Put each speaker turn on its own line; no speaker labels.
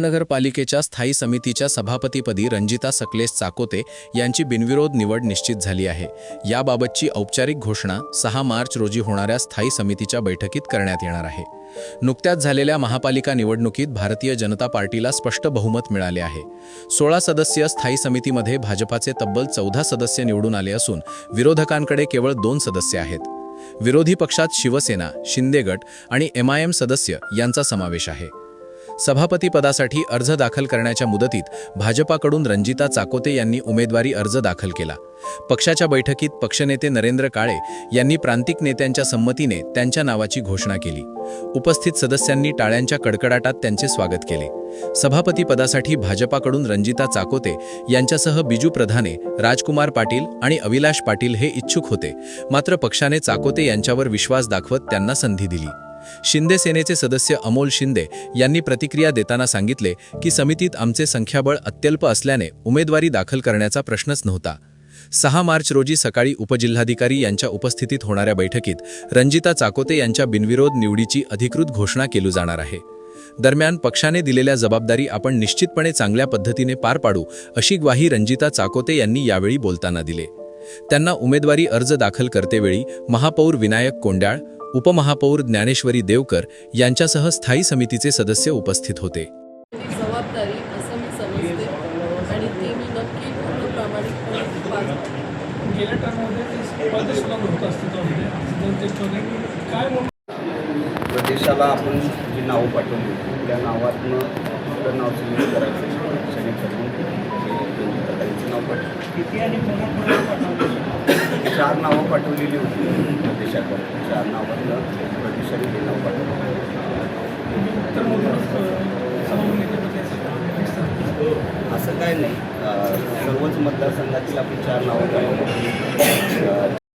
महानगरपालिकेच्या स्थायी समितीच्या सभापतीपदी रंजिता सकलेस चाकोते यांची बिनविरोध निवड निश्चित झाली आहे। याबाबतची औपचारिक घोषणा 6 मार्च रोजी होणाऱ्या स्थायी समितीच्या बैठकीत करण्यात येणार आहे। नुकत्याच झालेल्या महापालिका निवडणुकीत भारतीय जनता पार्टीला स्पष्ट बहुमत मिळाले आहे। 16 सदस्यीय स्थायी समितीमध्ये भाजपाचे तब्बल 14 सदस्य निवडून आले असून विरोधकांकडे केवळ 2 सदस्य आहेत। विरोधी पक्षात शिवसेना, शिंदे गट आणि MIM सदस्य यांचा समावेश आहे। सभापती पदासाठी अर्ज दाखल करण्याच्या मुदतीत भाजपाकडून रंजिता चाकोते यांनी उमेदवारी अर्ज दाखल केला। पक्षाच्या बैठकीत पक्षनेते नरेंद्र काळे यांनी प्रांतिक नेत्यांच्या संमतीने त्यांच्या नावाची घोषणा केली। उपस्थित सदस्यांनी टाळ्यांच्या कडकडाटात त्यांचे स्वागत केले। सभापती पदासाठी भाजपाकडून रंजिता चाकोते यांच्यासह बिजू प्रधाने, राजकुमार पाटील आणि अविलाश पाटील हे इच्छुक होते, मात्र पक्षाने चाकोते यांच्यावर विश्वास दाखवत त्यांना संधी दिली। शिंदे सेनेचे सदस्य अमोल शिंदे यांनी प्रतिक्रिया देताना सांगितले की समितीत आमचे संख्याबळ अत्यल्प असल्याने उमेदवारी दाखल करण्याचा प्रश्नच नव्हता। 6 मार्च रोजी सकाळी उपजिल्हाधिकारी यांच्या उपस्थितीत होणाऱ्या बैठकीत रंजिता चाकोते यांच्या बिनविरोध निवडीची अधिकृत घोषणा केली जाणार आहे। दरम्यान पक्षाने दिलेल्या जबाबदारी आपण निश्चितपणे चांगल्या पद्धतीने पार पाडू, अशी ग्वाही रंजिता चाकोते यांनी यावेळी बोलताना दिले। त्यांना उमेदवारी अर्ज दाखल करतेवेळी महापौर विनायक कोंडाळ, उपमहापौर ज्ञानेश्वरी देवकर यांच्यासह स्थायी समितीचे सदस्य उपस्थित होते।
जबाबदारी असं मी समजते आणि ती मी नक्की पूर्ण प्रामाणिकपणे पार पाडेन।
गेल्या टर्ममध्ये
प्रदेशाला आपण जी नावं पाठवली त्या नावातनं आपलं नाव सिलेक्ट करायचं, पक्षाने ठरवून त्यांचं नाव पाठवलं। 4 नावं पाठवलेली होती प्रदेशाकडे, 4 नावातनं प्रदेशाने हे नाव पाठवलं। असं काय नाही, सर्वच मतदारसंघातील आपण 4 नावं पाठवली।